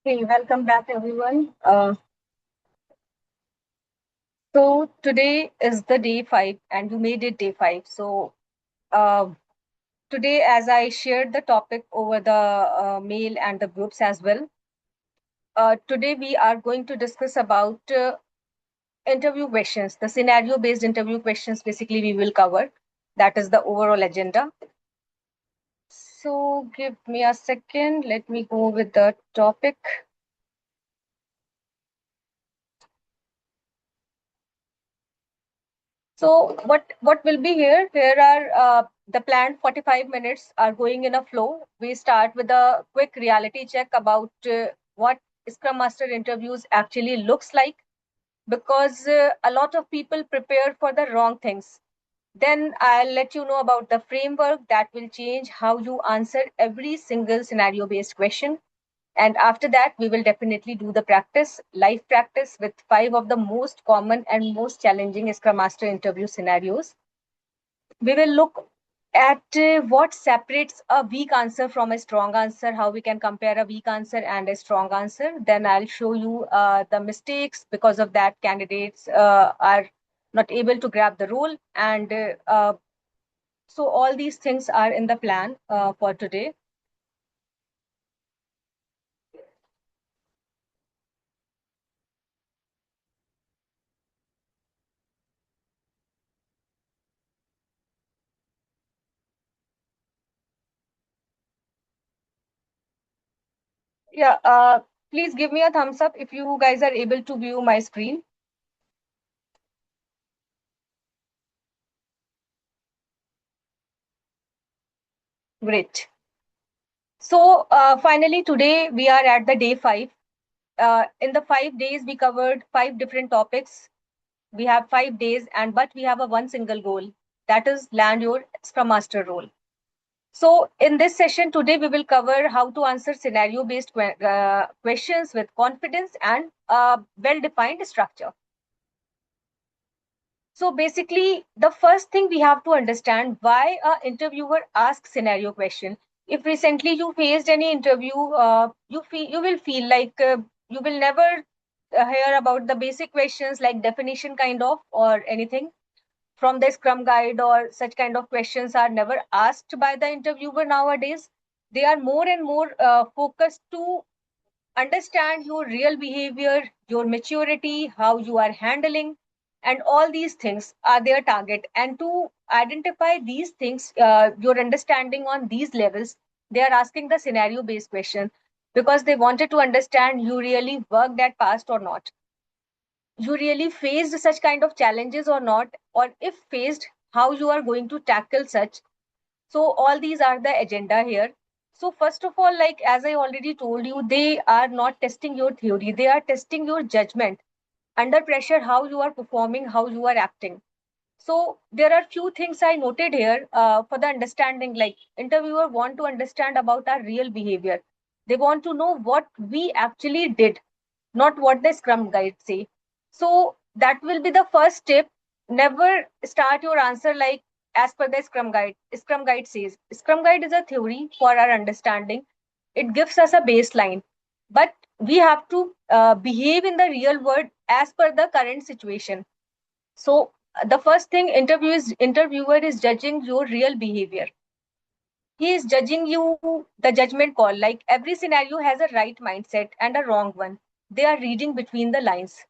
Hey, welcome back, everyone. So today is the day five, and you made it day five. So uh, today, as I shared the topic over the mail and the groups as well, today we are going to discuss about interview questions, the scenario-based interview questions. Basically, we will cover. That is the overall agenda. So give me a second. Let me go with the topic. So what will be here? Here are the planned 45 minutes are going in a flow. We start with a quick reality check about what Scrum Master interviews actually looks like, because a lot of people prepare for the wrong things. Then I'll let you know about the framework that will change how you answer every single scenario based question. And after that, we will definitely do the practice, live practice with five of the most common and most challenging Scrum Master interview scenarios. We will look at what separates a weak answer from a strong answer, how we can compare a weak answer and a strong answer. Then I'll show you the mistakes because of that candidates are not able to grab the role. And so all these things are in the plan for today. Yeah, please give me a thumbs up if you guys are able to view my screen. Great. So finally, today we are at the day five. In the 5 days, we covered five different topics. We have 5 days, and but we have a one single goal, that is land your Scrum Master role. So in this session today, we will cover how to answer scenario based questions with confidence and well defined structure. So basically, the first thing we have to understand why a interviewer asks scenario question. If recently you faced any interview, you will feel like you will never hear about the basic questions like definition kind of or anything from the Scrum guide, or such kind of questions are never asked by the interviewer nowadays. They are more and more focused to understand your real behavior, your maturity, how you are handling, and all these things are their target. And to identify these things, your understanding on these levels, they are asking the scenario based question because they wanted to understand you really worked at past or not, you really faced such kind of challenges or not, or if faced, how you are going to tackle such. So all these are the agenda here. So first of all, like as I already told you, they are not testing your theory, they are testing your judgment under pressure, how you are performing, how you are acting. So there are few things I noted here for the understanding. Like interviewer want to understand about our real behavior, they want to know what we actually did, not what the Scrum guide say. So that will be the first step. Never start your answer like as per the Scrum guide. Scrum guide says. Scrum guide is a theory for our understanding. It gives us a baseline, but we have to behave in the real world as per the current situation. So the first thing, interviewer is judging your real behavior. He is judging you the judgment call. Like every scenario has a right mindset and a wrong one. They are reading between the lines,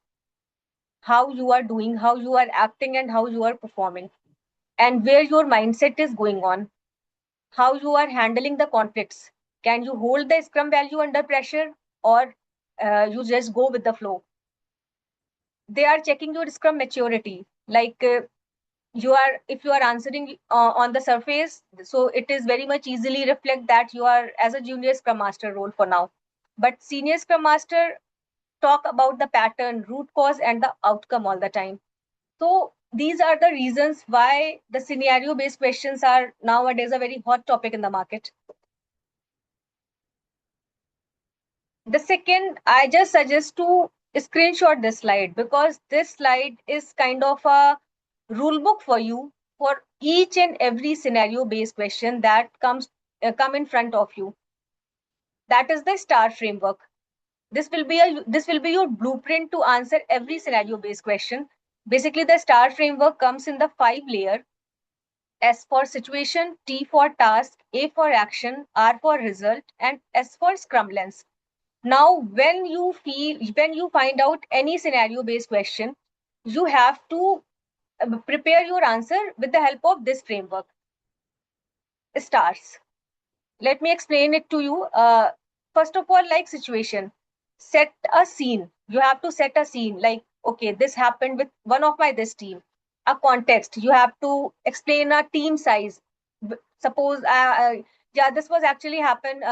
how you are doing, how you are acting, and how you are performing, and where your mindset is going on, how you are handling the conflicts. Can you hold the Scrum value under pressure, or you just go with the flow? They are checking your Scrum maturity. Like you are, if you are answering on the surface, so it is very much easily reflect that you are as a junior Scrum Master role for now. But senior Scrum Master talk about the pattern, root cause, and the outcome all the time. So these are the reasons why the scenario based questions are nowadays a very hot topic in the market. The second, I just suggest to screenshot this slide, because this slide is kind of a rule book for you for each and every scenario based question that come in front of you. That is the STAR framework. This will be your blueprint to answer every scenario based question. Basically, the STAR framework comes in the 5 layer: S for situation, T for task, A for action, R for result, and S for scrum lens. Now, when you find out any scenario based question, you have to prepare your answer with the help of this framework: stars. Let me explain it to you. First of all, like situation, set a scene. You have to set a scene like, okay, this happened with one of my this team. A context. You have to explain a team size. Suppose, yeah, this was actually happened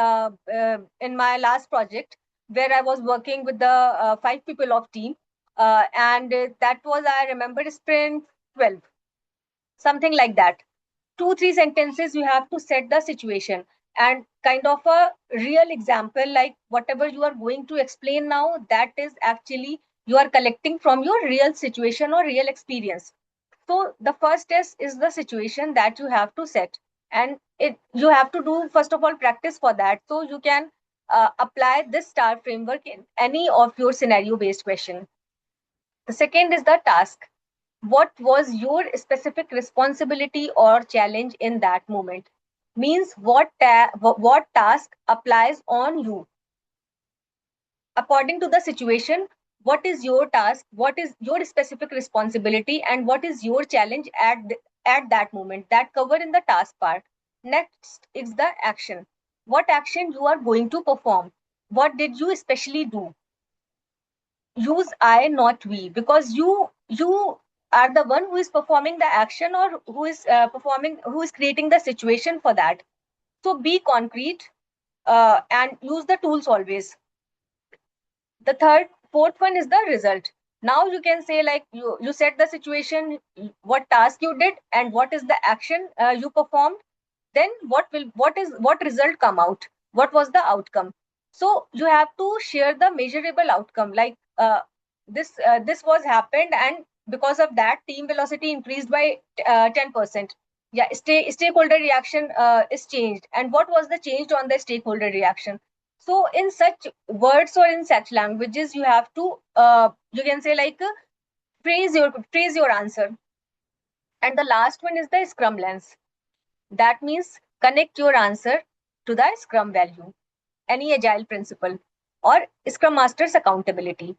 in my last project where I was working with the 5 people of team, and that was, I remember, sprint 12, something like that. 2 3 sentences you have to set the situation, and kind of a real example, like whatever you are going to explain now, that is actually you are collecting from your real situation or real experience. So the first test is the situation that you have to set, and it you have to do first of all practice for that, so you can apply this star framework in any of your scenario based question. The second is the task. What was your specific responsibility or challenge in that moment? Means what task applies on you according to the situation. What is your task, what is your specific responsibility, and what is your challenge at that moment, that cover in the task part. Next is the action. What action you are going to perform, what did you especially do. Use I not we, because you are the one who is performing the action, or who is creating the situation for that. So be concrete, and use the tools always. The fourth one is the result. Now you can say, like, you set the situation, what task you did, and what is the action you performed. Then what result come out, what was the outcome. So you have to share the measurable outcome, like, this was happened, and because of that team velocity increased by 10%. Yeah, stakeholder reaction is changed, and what was the change on the stakeholder reaction. So in such words or in such languages, you have to, you can say, like, phrase your answer. And the last one is the scrum lens. That means connect your answer to the Scrum value, any agile principle, or Scrum Master's accountability.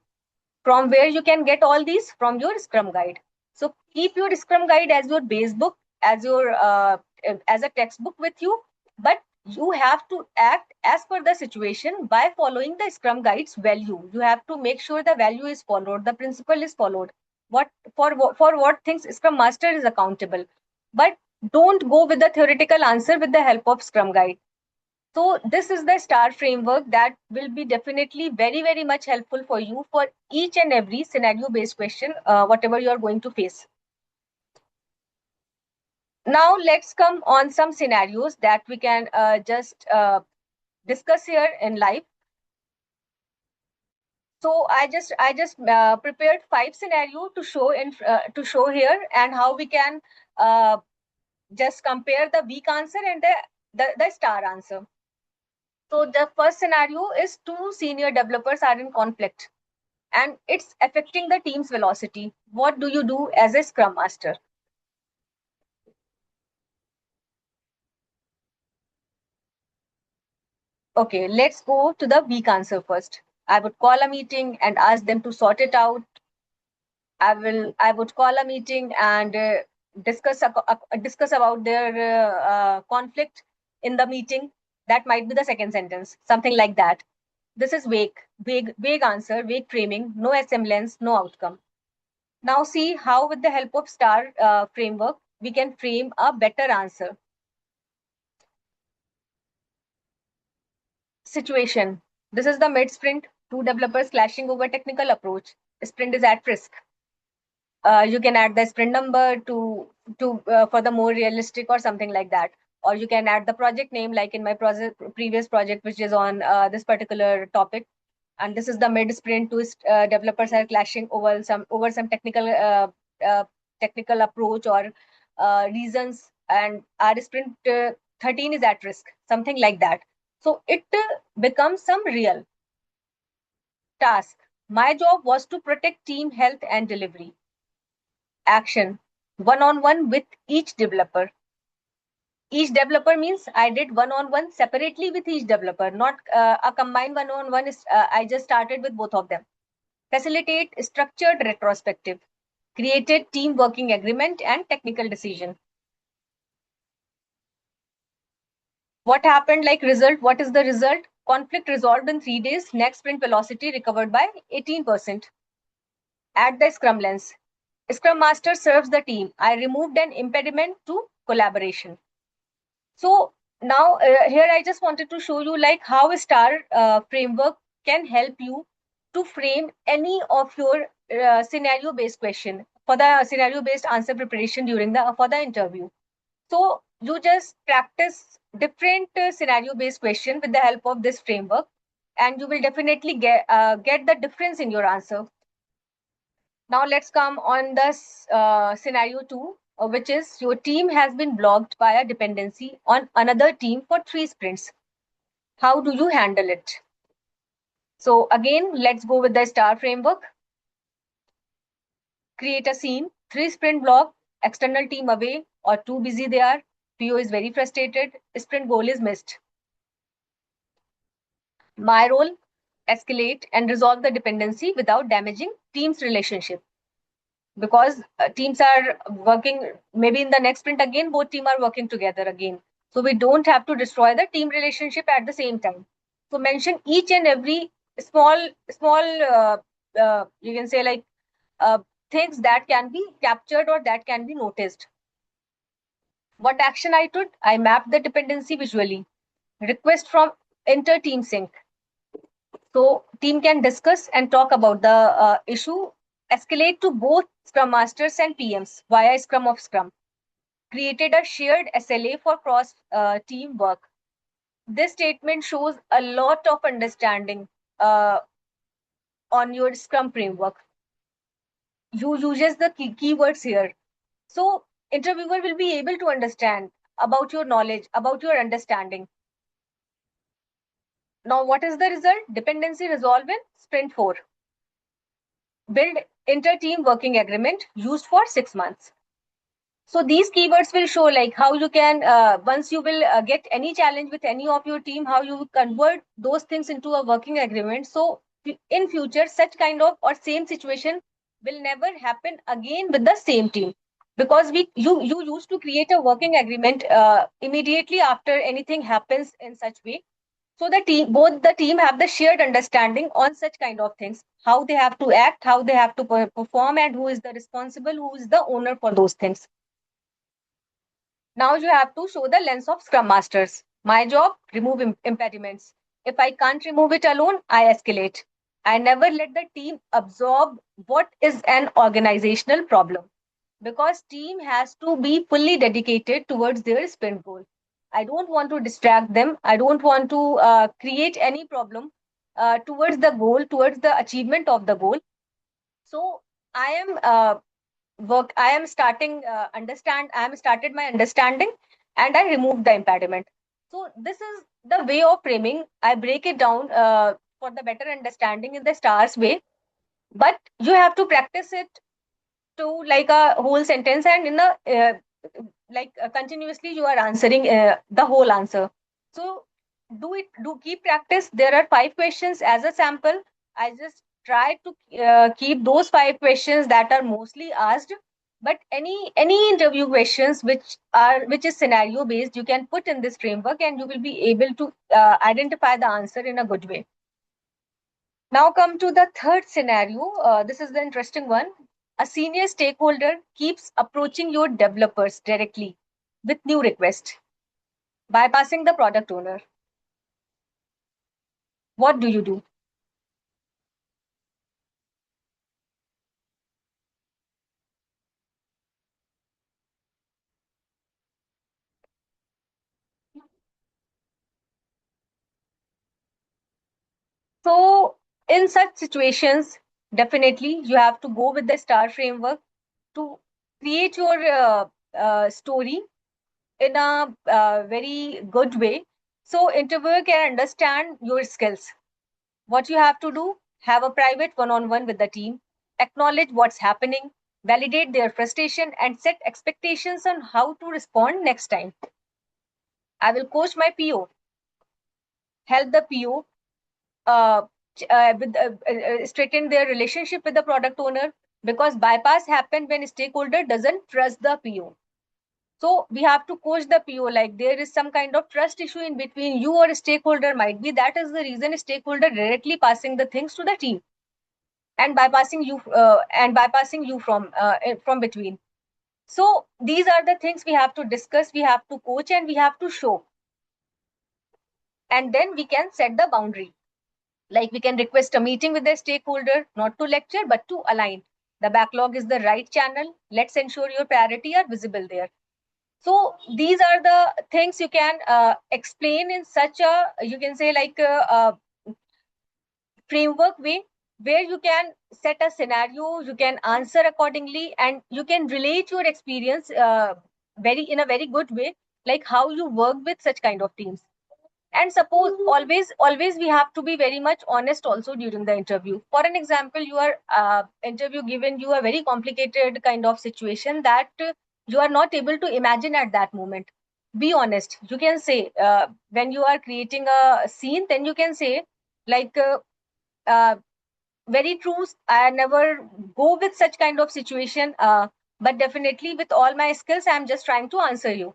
From where you can get all these? From your Scrum guide. So keep your Scrum guide as your base book, as a textbook with you, but you have to act as per the situation by following the Scrum guide's value. You have to make sure the value is followed, the principle is followed. What for what things Scrum Master is accountable, but don't go with the theoretical answer with the help of Scrum guide. So this is the star framework that will be definitely very, very much helpful for you for each and every scenario based question, whatever you are going to face. Now let's come on some scenarios that we can just discuss here in live. So I just prepared 5 scenarios to show here, and how we can just compare the weak answer and the star answer. So the first scenario is two senior developers are in conflict, and it's affecting the team's velocity. What do you do as a scrum master? Okay, let's go to the weak answer first. I would call a meeting and ask them to sort it out. I would call a meeting and discuss about their conflict in the meeting. That might be the second sentence, something like that. This is vague answer, vague framing, no semblance, no outcome. Now see how, with the help of STAR framework, we can frame a better answer. Situation. This is the mid sprint, two developers clashing over technical approach. Sprint is at risk. You can add the sprint number to for the more realistic or something like that. Or you can add the project name, like in my previous project, which is on this particular topic. And this is the mid sprint. Two developers are clashing over some uh, technical approach or reasons, and our sprint 13 is at risk, something like that. So it becomes some real. Task. My job was to protect team health and delivery. Action. One-on-one with each developer. Each developer means I did one-on-one separately with each developer, not a combined one-on-one. I just started with both of them. Facilitate structured retrospective. Created team working agreement and technical decision. What happened, like result? What is the result? Conflict resolved in 3 days. Next sprint velocity recovered by 18%. At the Scrum lens. Scrum Master serves the team. I removed an impediment to collaboration. So now here I just wanted to show you like how a star framework can help you to frame any of your scenario based question for the scenario based answer preparation during the for the interview. So you just practice different scenario based question with the help of this framework, and you will definitely get the difference in your answer. Now let's come on this scenario 2, which is your team has been blocked by a dependency on another team for 3 sprints. How do you handle it? So again, let's go with the STAR framework. Create a scene, 3 sprint block, external team away or too busy they are. PO is very frustrated, sprint goal is missed. My role, escalate and resolve the dependency without damaging team's relationship. Because teams are working, maybe in the next sprint again both team are working together again, so we don't have to destroy the team relationship at the same time. So mention each and every small you can say like uh, things that can be captured or that can be noticed. What action I took? I mapped the dependency visually. Request from enter team sync, so team can discuss and talk about the issue. Escalate to both Scrum Masters and PMs via Scrum of Scrum. Created a shared SLA for cross team work. This statement shows a lot of understanding on your Scrum framework. You uses the keywords here. So interviewer will be able to understand about your knowledge, about your understanding. Now, what is the result? Dependency resolved in sprint 4. Build inter-team working agreement used for 6 months. So these keywords will show like how you can, once you will get any challenge with any of your team, how you convert those things into a working agreement. So in future, such kind of or same situation will never happen again with the same team, because you used to create a working agreement immediately after anything happens in such way. So the team, both the team have the shared understanding on such kind of things, how they have to act, how they have to perform, and who is the responsible, who is the owner for those things. Now you have to show the lens of Scrum Masters. My job, remove impediments. If I can't remove it alone, I escalate. I never let the team absorb what is an organizational problem, because team has to be fully dedicated towards their sprint goal. I don't want to distract them. I don't want to create any problem towards the goal, towards the achievement of the goal. So I am I am starting I am started my understanding, and I removed the impediment. So this is the way of framing. I break it down for the better understanding in the stars way, but you have to practice it to like a whole sentence, and in a continuously you are answering the whole answer. So do keep practice. There are 5 questions as a sample. I just try to keep those 5 questions that are mostly asked, but any interview questions which is scenario based, you can put in this framework and you will be able to identify the answer in a good way. Now come to the third scenario. This is the interesting one. A senior stakeholder keeps approaching your developers directly with new requests, bypassing the product owner. What do you do? So in such situations, definitely you have to go with the STAR framework to create your story in a very good way, so interviewer can understand your skills. What you have to do? have a private one-on-one with the team, acknowledge what's happening, validate their frustration, and set expectations on how to respond next time. I will coach my PO, help the PO straighten their relationship with the product owner, because bypass happen when stakeholder doesn't trust the PO. So we have to coach the PO, like there is some kind of trust issue in between you or stakeholder, might be that is the reason stakeholder directly passing the things to the team and bypassing you from between. So these are the things we have to discuss, we have to coach, and we have to show, and then we can set the boundary. Like we can request a meeting with the stakeholder, not to lecture, but to align. The backlog is the right channel. Let's ensure your priority are visible there. So these are the things you can explain in such a, you can say like a framework way, where you can set a scenario, you can answer accordingly, and you can relate your experience very in a very good way, like how you work with such kind of teams. And suppose always we have to be very much honest also during the interview. For an example, you are interview given you a very complicated kind of situation that you are not able to imagine at that moment. Be honest. You can say when you are creating a scene, then you can say like uh, very true, I never go with such kind of situation, but definitely with all my skills I'm just trying to answer you.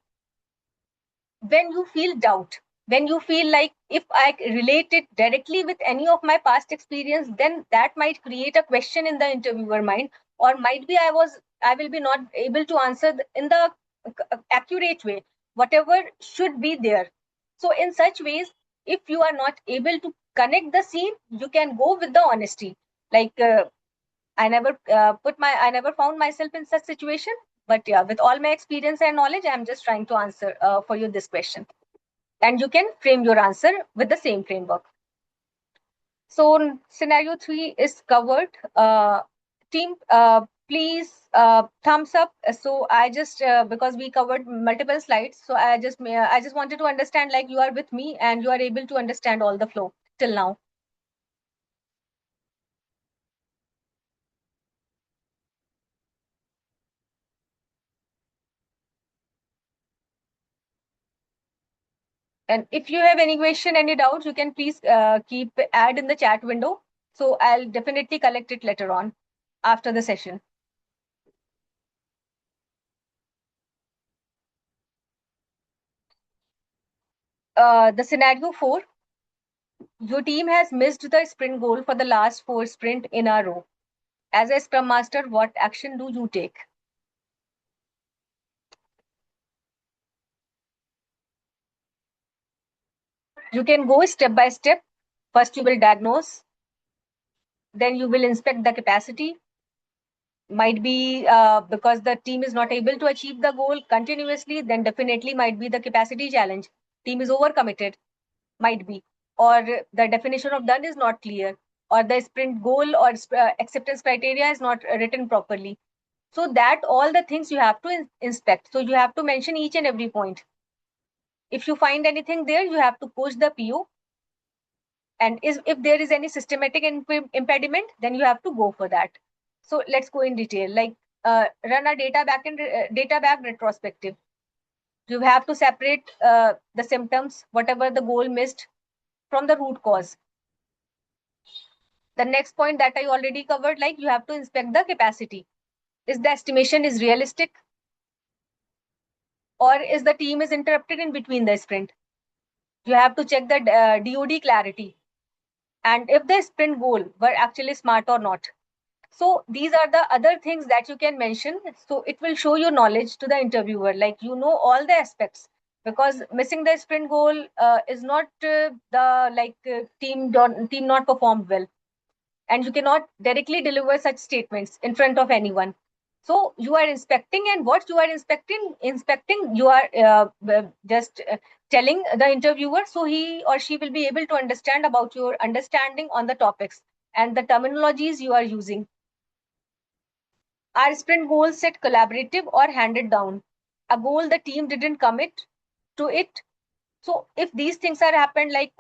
When you feel doubt, when you feel like if I relate it directly with any of my past experience, then that might create a question in the interviewer mind, or might be I will be not able to answer in the accurate way, whatever should be there. So in such ways, if you are not able to connect the scene, you can go with the honesty. Like I never found myself in such situation, but yeah, with all my experience and knowledge, I'm just trying to answer for you this question, and you can frame your answer with the same framework. So scenario 3 is covered. Team, please thumbs up. So I just because we covered multiple slides, so I just wanted to understand like you are with me and you are able to understand all the flow till now. And if you have any question, any doubts, you can please keep add in the chat window. So I'll definitely collect it later on after the session. The scenario 4, your team has missed the sprint goal for the last 4 sprint in a row. As a scrum master, what action do you take? You can go step by step. First, you will diagnose, then you will inspect the capacity. Might be because the team is not able to achieve the goal continuously, then definitely might be the capacity challenge. Team is overcommitted, might be, or the definition of done is not clear, or the sprint goal or acceptance criteria is not written properly. So that all the things you have to inspect. So you have to mention each and every point. If you find anything there, you have to coach the PO. And if there is any systematic impediment, then you have to go for that. So let's go in detail. Like run a data back retrospective. You have to separate the symptoms, whatever the goal missed, from the root cause. The next point that I already covered, like you have to inspect the capacity. Is the estimation is realistic, or is the team is interrupted in between the sprint? You have to check the DOD clarity, and if the sprint goal were actually smart or not. So these are the other things that you can mention. So it will show your knowledge to the interviewer, like you know all the aspects. Because missing the sprint goal is not the like team not performed well, and you cannot directly deliver such statements in front of anyone. So you are inspecting, and what you are inspecting, you are just telling the interviewer, so he or she will be able to understand about your understanding on the topics and the terminologies you are using. Are sprint goals set collaborative or handed down? A goal the team didn't commit to it. So if these things are happened, like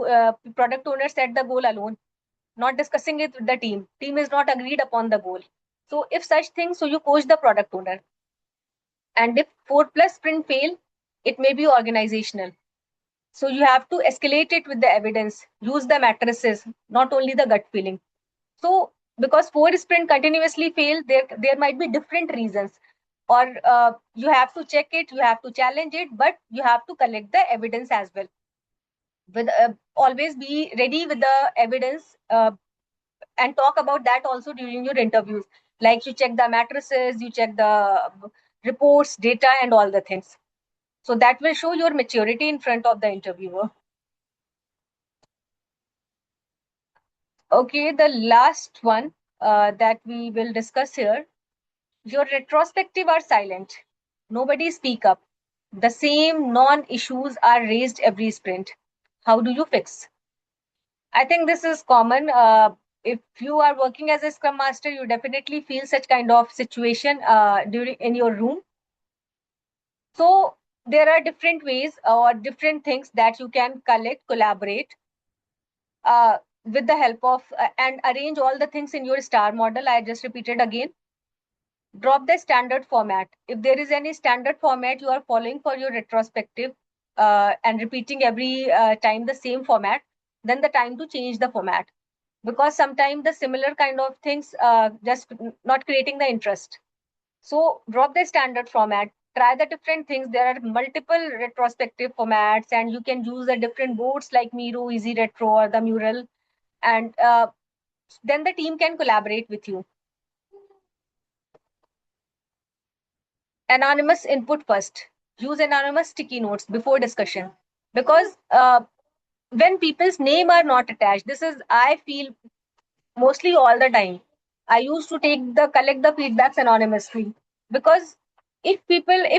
product owner set the goal alone, not discussing it with the team is not agreed upon the goal. So if such things, so you coach the product owner. And if 4+ sprint fail, it may be organizational. So you have to escalate it with the evidence, use the matrices, not only the gut feeling. So because 4 sprint continuously fail, there might be different reasons, or you have to check it, you have to challenge it, but you have to collect the evidence as well. With always be ready with the evidence, and talk about that also during your interviews. Like you check the matrices, you check the reports, data, and all the things. So that will show your maturity in front of the interviewer. Okay, the last one that we will discuss here. Your retrospective are silent. Nobody speak up. The same non-issues are raised every sprint. How do you fix? I think this is common. If you are working as a Scrum Master, you definitely feel such kind of situation during in your room. So there are different ways or different things that you can collect, collaborate with the help of and arrange all the things in your star model. I just repeated again. Drop the standard format. If there is any standard format you are following for your retrospective and repeating every time the same format, then the time to change the format, because sometimes the similar kind of things just not creating the interest. So drop the standard format, try the different things. There are multiple retrospective formats, and you can use the different boards like Miro, Easy Retro, or the Mural, and then the team can collaborate with you. Anonymous input first. Use anonymous sticky notes before discussion, because when people's name are not attached, this is I feel mostly all the time. I used to collect the feedbacks anonymously, because if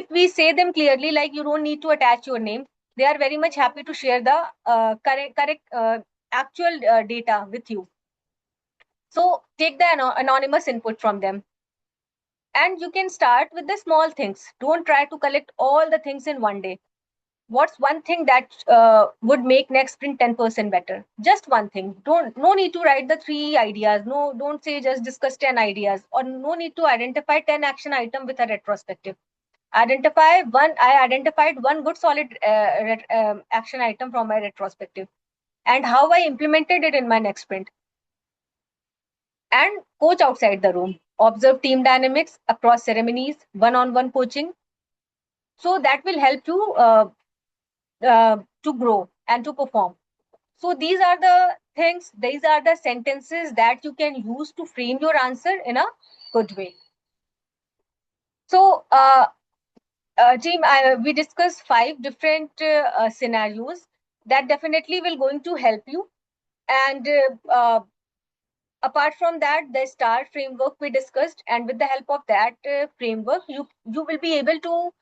we say them clearly, like you don't need to attach your name, they are very much happy to share the correct actual data with you. So take the anonymous input from them, and you can start with the small things. Don't try to collect all the things in one day. What's one thing that would make next sprint 10% better? Just one thing. Don't No need to write the 3 ideas. No, don't say just discuss 10 ideas, or no need to identify 10 action item with a retrospective. I identified one good solid action item from my retrospective, and how I implemented it in my next sprint. And coach outside the room. Observe team dynamics across ceremonies, one-on-one coaching. So that will help you to grow and to perform. So these are the things, these are the sentences that you can use to frame your answer in a good way. So, team, we discussed 5 different scenarios that definitely will going to help you. And apart from that, the STAR framework we discussed, and with the help of that framework, you will be able to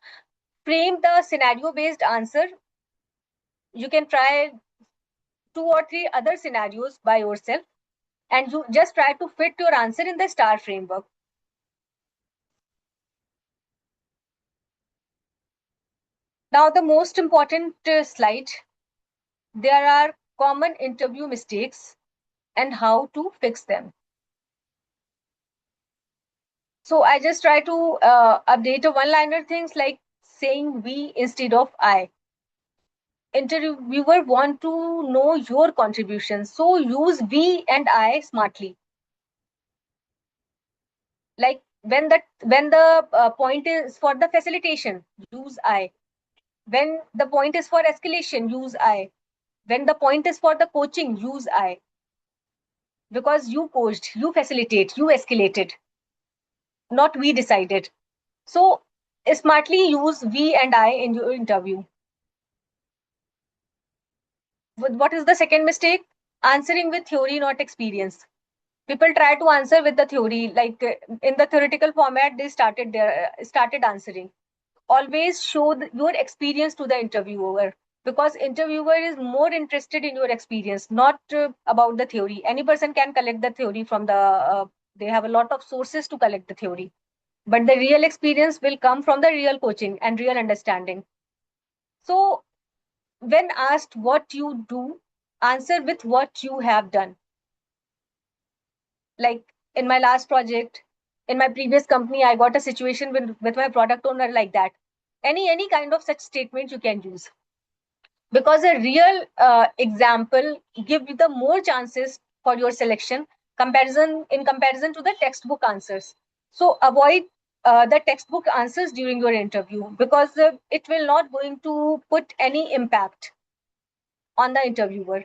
frame the scenario-based answer. You can try 2 or 3 other scenarios by yourself, and you just try to fit your answer in the STAR framework. Now, the most important slide, there are common interview mistakes and how to fix them. So I just try to update a one-liner things like saying we instead of I. Interviewer want to know your contribution, so use we and I smartly. Like when the point is for the facilitation, use I. When the point is for escalation, use I. When the point is for the coaching, use I. Because you coached, you facilitate, you escalated, not we decided. So smartly use we and I in your interview. What is the second mistake? Answering with theory, not experience. People try to answer with the theory, like in the theoretical format, they started answering. Always show your experience to the interviewer, because interviewer is more interested in your experience, not about the theory. Any person can collect the theory from the they have a lot of sources to collect the theory, but the real experience will come from the real coaching and real understanding. So when asked what you do, answer with what you have done. Like in my last project, in my previous company, I got a situation with my product owner like that. Any kind of such statement you can use, because a real example give you the more chances for your selection comparison in comparison to the textbook answers. So avoid the textbook answers during your interview, because it will not going to put any impact on the interviewer.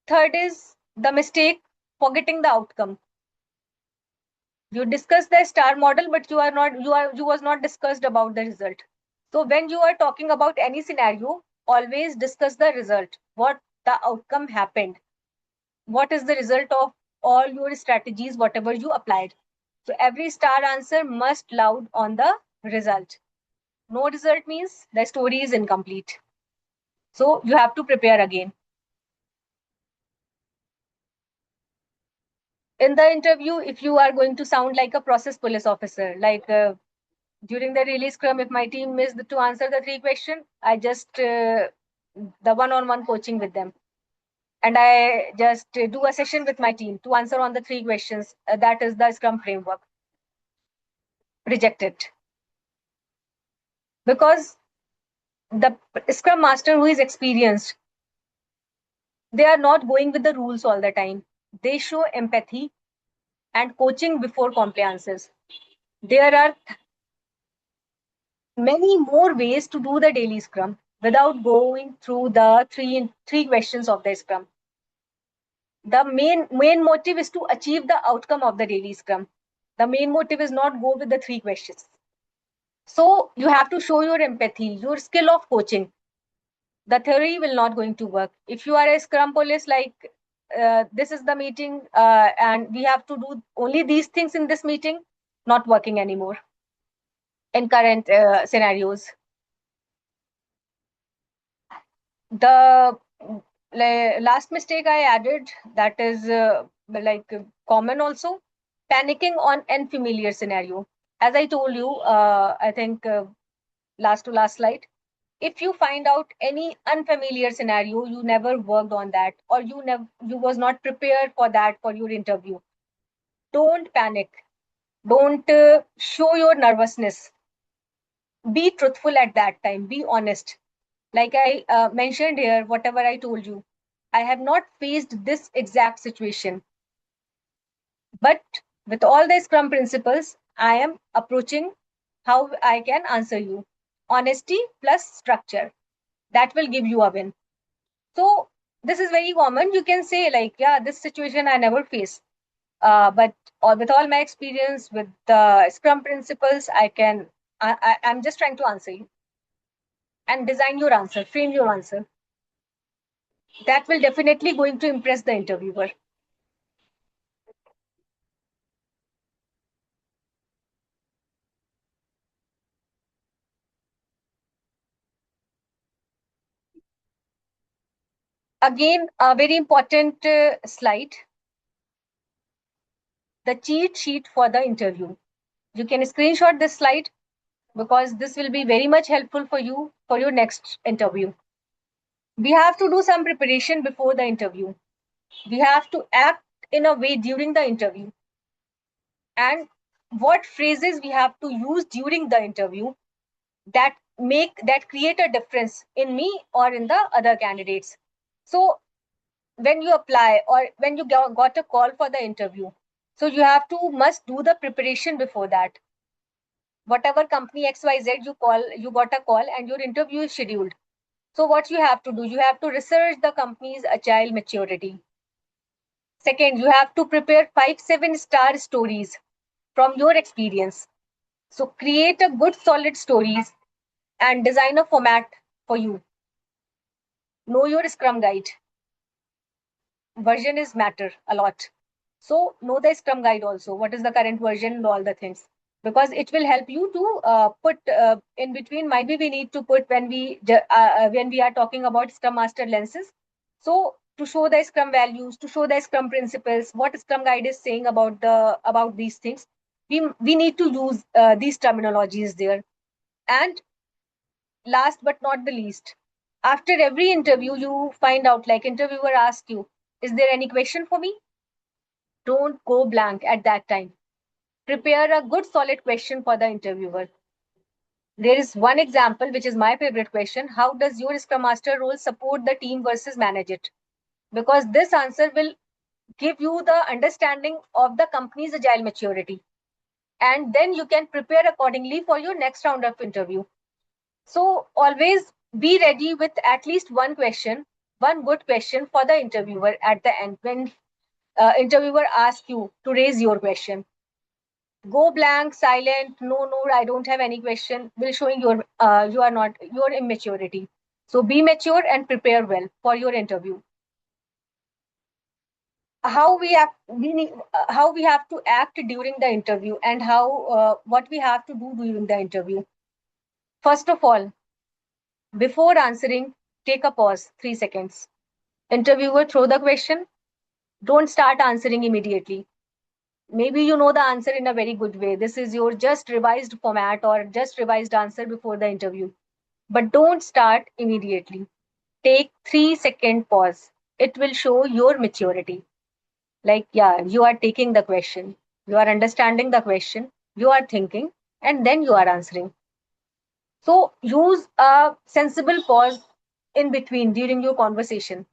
Third is the mistake, forgetting the outcome. You discuss the star model, but you was not discussed about the result. So when you are talking about any scenario, always discuss the result, what the outcome happened, what is the result of all your strategies, whatever you applied. So every star answer must loud on the result. No result means the story is incomplete. So you have to prepare again. In the interview, if you are going to sound like a process police officer, like during the release scrum, if my team missed to answer the three questions, I just the one-on-one coaching with them, and I just do a session with my team to answer on the three questions. That is the scrum framework. Reject it, because the scrum master who is experienced, they are not going with the rules all the time. They show empathy and coaching before compliances. There are many more ways to do the daily scrum without going through the three questions of the scrum. The main motive is to achieve the outcome of the daily scrum. The main motive is not go with the three questions. So you have to show your empathy, your skill of coaching. The theory will not going to work if you are a scrum police, like this is the meeting and we have to do only these things in this meeting. Not working anymore in current scenarios. The last mistake I added, that is like common also, panicking on unfamiliar scenario. As I told you, I think last to last slide. If you find out any unfamiliar scenario, you never worked on that, or you was not prepared for that for your interview, don't panic. Don't show your nervousness. Be truthful at that time. Be honest. Like I mentioned here, whatever I told you, I have not faced this exact situation, but with all the Scrum principles, I am approaching how I can answer you. Honesty plus structure. That will give you a win. So this is very common. You can say like, yeah, this situation I never face. But with all my experience with the Scrum principles, I'm just trying to answer you and design your answer, frame your answer. That will definitely going to impress the interviewer. Again, a very important slide, the cheat sheet for the interview. You can screenshot this slide because this will be very much helpful for you for your next interview. We have to do some preparation before the interview. We have to act in a way during the interview. And what phrases we have to use during the interview that create a difference in me or in the other candidates. So when you apply or when you got a call for the interview, so you have to must do the preparation before that. Whatever company XYZ you got a call and your interview is scheduled. So what you have to do, you have to research the company's agile maturity. Second, you have to prepare 5-7 star stories from your experience. So create a good solid stories and design a format for you. Know your Scrum guide. Version is matter a lot. So know the Scrum guide also. What is the current version and all the things, because it will help you to put in between. Might be we need to put when we are talking about Scrum Master lenses. So to show the Scrum values, to show the Scrum principles, what Scrum guide is saying about these things, we need to use these terminologies there. And last but not the least, after every interview, you find out, like interviewer asks you, is there any question for me? Don't go blank at that time. Prepare a good solid question for the interviewer. There is one example, which is my favorite question. How does your Scrum Master role support the team versus manage it? Because this answer will give you the understanding of the company's agile maturity. And then you can prepare accordingly for your next round of interview. So always be ready with at least one question, one good question for the interviewer at the end when interviewer asks you to raise your question. Go blank, silent, no, I don't have any question, will showing you are not your immaturity. So be mature and prepare well for your interview. How we have to act during the interview, and how what we have to do during the interview. First of all, before answering, take a pause, 3 seconds. Interviewer, throw the question. Don't start answering immediately. Maybe you know the answer in a very good way. This is your just revised format or just revised answer before the interview. But don't start immediately. Take 3 second pause. It will show your maturity. Like, yeah, you are taking the question, you are understanding the question, you are thinking, and then you are answering. So use a sensible pause in between during your conversation.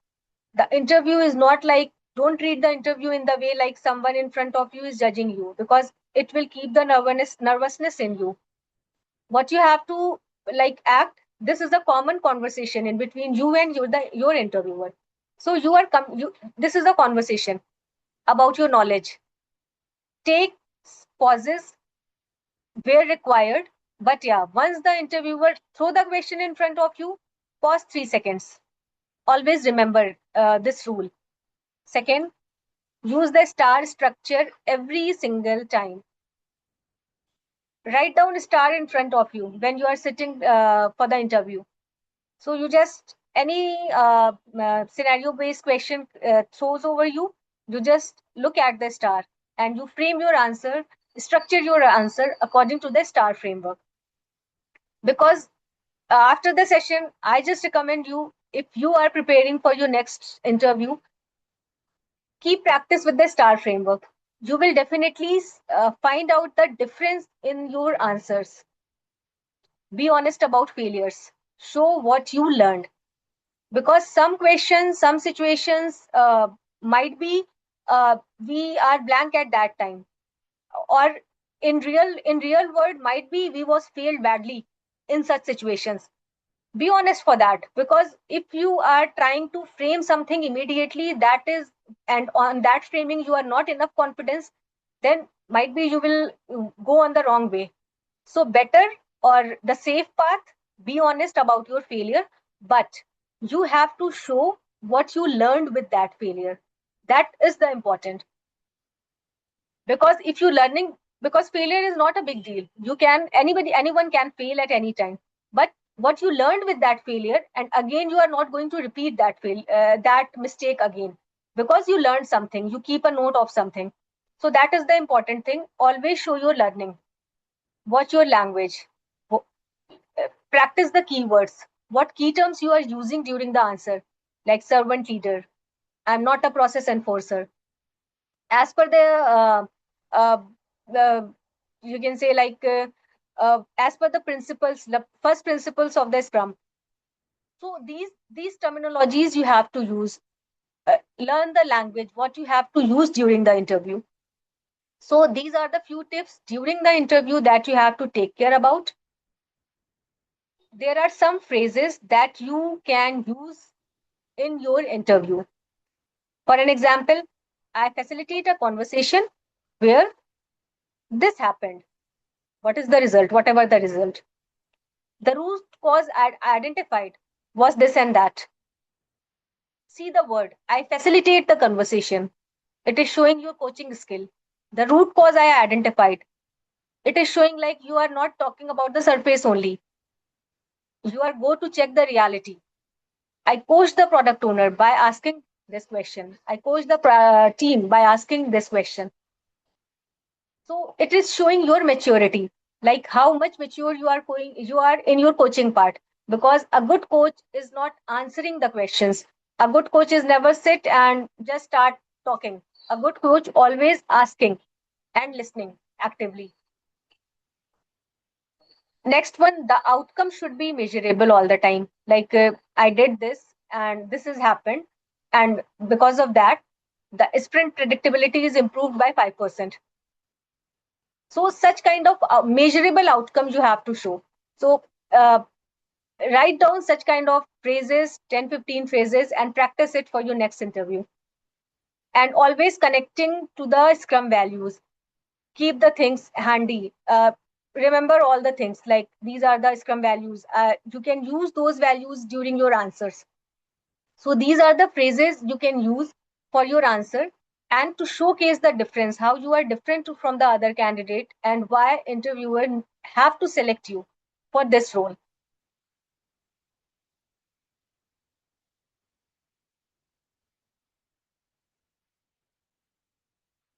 The interview is not like, don't treat the interview in the way like someone in front of you is judging you, because it will keep the nervousness in you. What you have to like act, this is a common conversation in between you and your interviewer. So this is a conversation about your knowledge. Take pauses where required, but yeah, once the interviewer throw the question in front of you, pause 3 seconds. Always remember this rule. Second, use the star structure every single time. Write down a star in front of you when you are sitting for the interview. So you just, any scenario based question throws over you, you just look at the star and you frame your answer, structure your answer according to the star framework. Because after the session, I just recommend you, if you are preparing for your next interview, keep practice with the star framework. You will definitely find out the difference in your answers. Be honest about failures. Show what you learned. Because some questions, some situations might be we are blank at that time, or in real world might be we was failed badly in such situations. Be honest for that, because if you are trying to frame something immediately, that is, and on that framing you are not enough confidence, then might be you will go on the wrong way. So better, or the safe path, be honest about your failure, but you have to show what you learned with that failure. That is the important. Because if you learning, because failure is not a big deal, you can, anyone can fail at any time, but what you learned with that failure, and again you are not going to repeat that mistake again, because you learned something, you keep a note of something. So that is the important thing. Always show your learning. Watch your language. Practice the keywords, what key terms you are using during the answer, like servant leader, I'm not a process enforcer, as per uh, the you can say like as per the principles, the first principles of the Scrum. So these terminologies you have to use. Learn the language, what you have to use during the interview. So these are the few tips during the interview that you have to take care about. There are some phrases that you can use in your interview. For an example, I facilitate a conversation where this happened. What is the result? Whatever the result. The root cause identified was this and that. See the word. I facilitate the conversation. It is showing your coaching skill. The root cause I identified. It is showing like you are not talking about the surface only. You are go to check the reality. I coach the product owner by asking this question. I coach the team by asking this question. So it is showing your maturity, like how much mature you are in your coaching part. Because a good coach is not answering the questions. A good coach is never sit and just start talking. A good coach always asking and listening actively. Next one, the outcome should be measurable all the time. Like I did this and this has happened. And because of that, the sprint predictability is improved by 5%. So such kind of measurable outcomes you have to show. So uh, write down such kind of phrases, 10, 15 phrases, and practice it for your next interview. And always connecting to the Scrum values. Keep the things handy. Remember all the things, like these are the Scrum values. You can use those values during your answers. So these are the phrases you can use for your answer and to showcase the difference, how you are different from the other candidate and why interviewer have to select you for this role.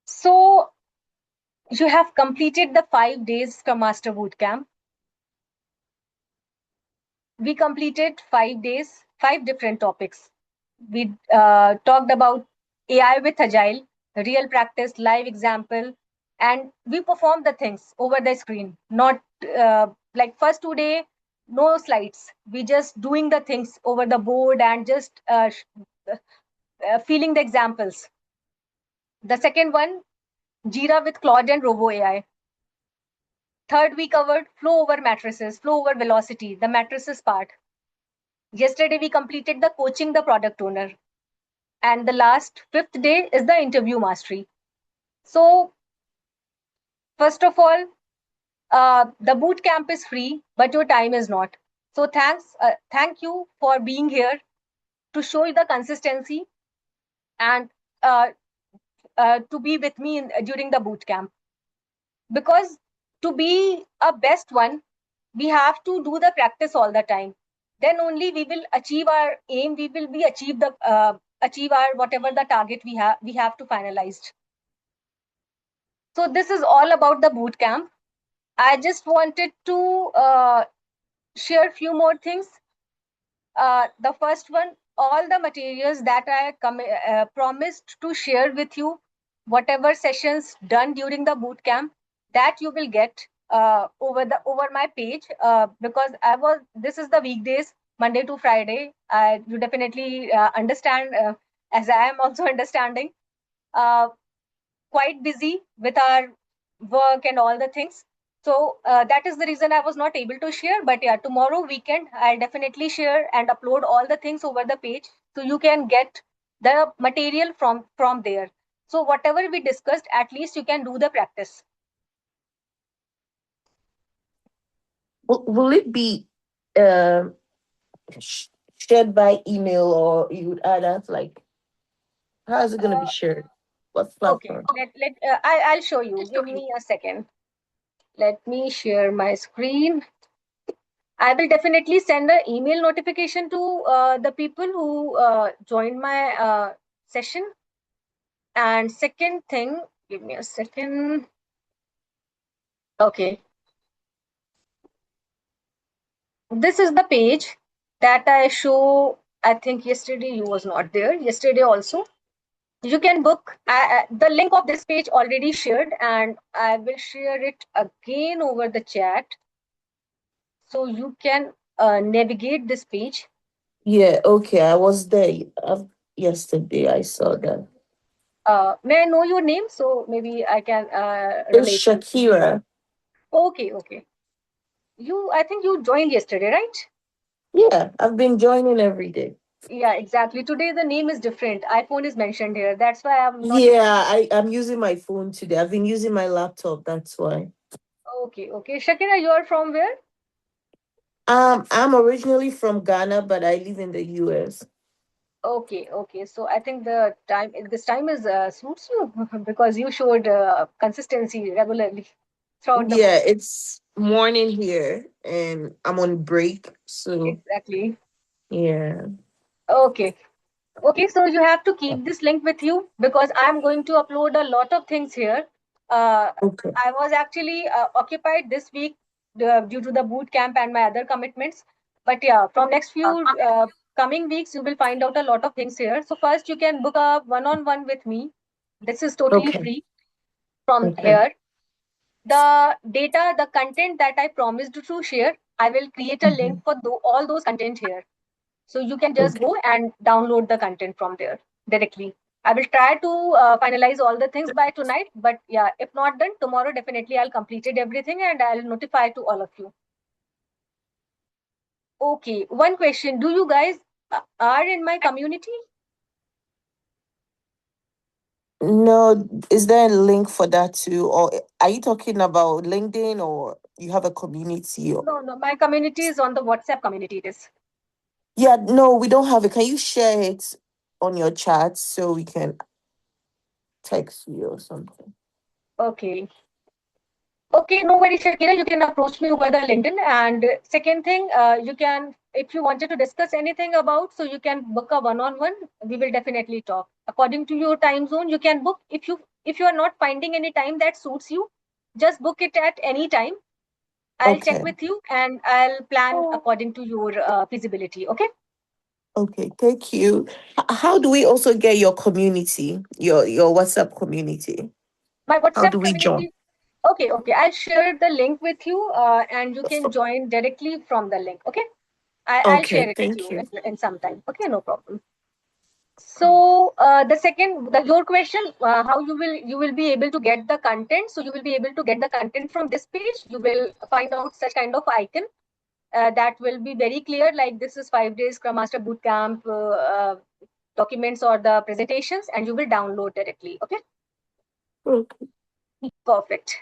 So you have completed the 5 days Scrum Master Bootcamp. We completed 5 days, 5 different topics. We talked about AI with Agile, real practice, live example, and we performed the things over the screen. Not like first 2 day, no slides. We just doing the things over the board and just feeling the examples. The second one, Jira with Claude and Robo AI. Third, we covered flow over matrices, flow over velocity, the matrices part. Yesterday, we completed the coaching the product owner. And the last, fifth day, is the interview mastery. So, first of all, the boot camp is free, but your time is not. So, thank you for being here to show you the consistency and uh, to be with me during the boot camp. Because to be a best one, we have to do the practice all the time. Then only we will achieve our aim. We will be achieve our whatever the target we have to finalized. So this is all about the boot camp. I just wanted to share a few more things. The first one, all the materials that I promised to share with you, whatever sessions done during the boot camp, that you will get over my page, because this is the weekdays, Monday to Friday. You definitely understand, as I am also understanding. Uh, Quite busy with our work and all the things. So that is the reason I was not able to share. But yeah, tomorrow weekend, I'll definitely share and upload all the things over the page so you can get the material from there. So whatever we discussed, at least you can do the practice. Will it be uh, sh- shared by email, or you would add us like, how is it going to be Uh, shared? What okay, platform? I'll show you. Give me a second. Let me share my screen. I will definitely send an email notification to the people who joined my session. And second thing, give me a second. Okay, this is the page that I show. I think yesterday you was not there. Yesterday also. You can book. The link of this page already shared, and I will share it again over the chat so you can navigate this page. Yeah, okay. I was there yesterday. I saw that. May I know your name so maybe I can It's relate you? Shakira. Okay, okay. I think you joined yesterday, right? Yeah, I've been joining every day. Yeah, exactly. Today the name is different. iPhone is mentioned here. That's why I'm not able. Yeah, I'm using my phone today. I've been using my laptop. That's why. Okay, okay. Shakira, you are from where? I'm originally from Ghana, but I live in the US. Okay, okay. So I think this time is suits you because you showed consistency regularly throughout the Yeah, boot. it's morning here and I'm on break. So, Exactly. yeah. Okay. Okay, so you have to keep this link with you because I'm going to upload a lot of things here. Uh, Okay. I was actually occupied this week due to the boot camp and my other commitments. But yeah, from next few coming weeks, you will find out a lot of things here. So first, you can book a one-on-one with me. This is totally Okay. free from Okay. here. The data, the content that I promised to share, I will create a link Mhm. for all those content here. So you can just Okay. go and download the content from there directly. I will try to finalize all the things by tonight, but yeah, if not done tomorrow, definitely I'll completed everything and I'll notify to all of you. Okay, one question: do you guys are in my community? No, is there a link for that too? Or are you talking about LinkedIn or you have a community? Or... No, no, my community is on the WhatsApp community. It is Yeah, no, we don't have it. Can you share it on your chat so we can text you or something? okay. Okay, no worries, Shakira. You can approach me over the LinkedIn. And second thing, you can, if you wanted to discuss anything about, so you can book a one-on-one. We will definitely talk according to your time zone. You can book if you are not finding any time that suits you, just book it at any time. I'll check Okay. with you and I'll plan according to your feasibility. Okay. Okay, thank you. How do we also get your community, your WhatsApp community? My How do WhatsApp we join? community. Okay, okay. I'll share the link with you, and you can join directly from the link. Okay. I'll share Okay, it with thank you you. in some time. Okay, no problem. So your question, how you will be able to get the content. So you will be able to get the content from this page. You will find out such kind of icon that will be very clear. Like this is 5 days Scrum Master Bootcamp documents or the presentations, and you will download directly. Okay, Okay. perfect.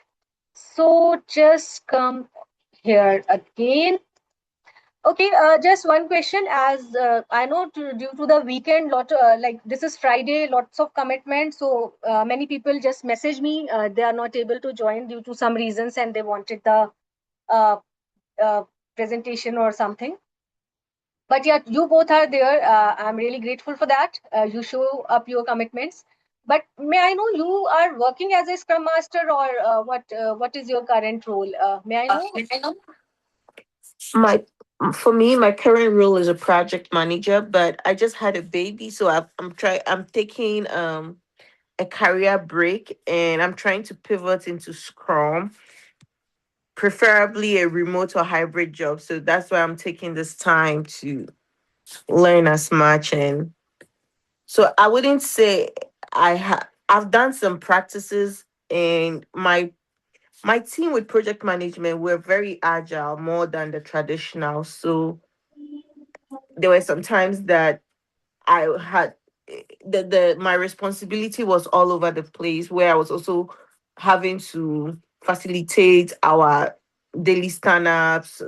So just come here again. Okay, just one question. As I know, due to the weekend, like this is Friday, lots of commitments. So many people just message me. They are not able to join due to some reasons, and they wanted the uh, uh, presentation or something. But yeah, you both are there. I'm really grateful for that. You show up your commitments. But may I know you are working as a Scrum Master or what? What is your current role? May I know? My for me, my current role is a project manager, but I just had a baby, so I'm taking a career break and I'm trying to pivot into Scrum, preferably a remote or hybrid job. So that's why I'm taking this time to learn as much. And so I wouldn't say I've done some practices, and my team with project management, we're very agile more than the traditional. So there were some times that I had the my responsibility was all over the place, where I was also having to facilitate our daily stand-ups,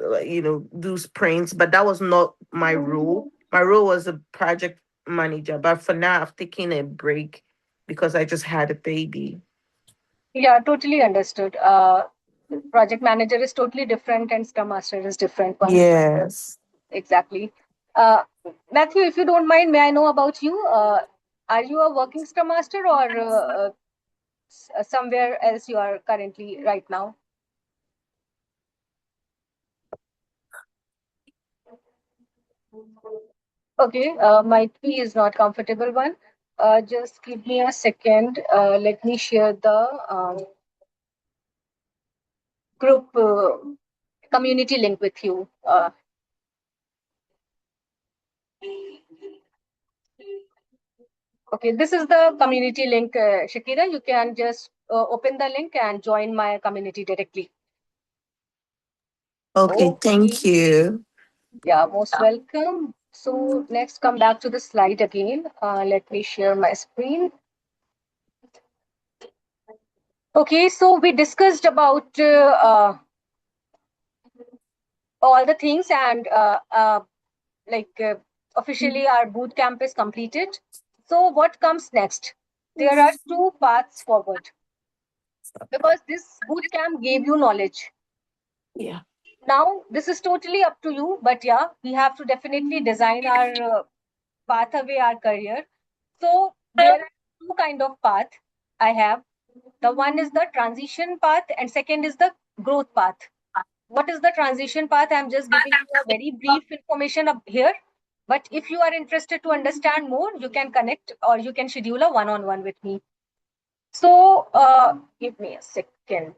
do sprints, but that was not my role. My role was a project manager, but for now I've taken a break because I just had a baby. Yeah, totally understood. Project manager is totally different and Scrum Master is different one. Yes. Exactly. Uh, Matthew, if you don't mind, may I know about you? Are you a working Scrum Master or somewhere else you are currently right now? Okay, my P is not comfortable one. Just give me a second. Let me share the group community link with you. Okay, this is the community link, Shakira. You can just open the link and join my community directly. Okay, Okay, thank you. yeah, most welcome. So next, come back to the slide again. Let me share my screen. Okay, so we discussed about all the things and like officially our boot camp is completed. So what comes next? There are two paths forward because this boot camp gave you knowledge. Yeah. Now this is totally up to you, but yeah, we have to definitely design our pathway, our career. So there are two kind of path I have. The one is the transition path, and second is the growth path. What is the transition path? I'm just giving you a very brief information up here. But if you are interested to understand more, you can connect or you can schedule a one-on-one with me. So, give me a second.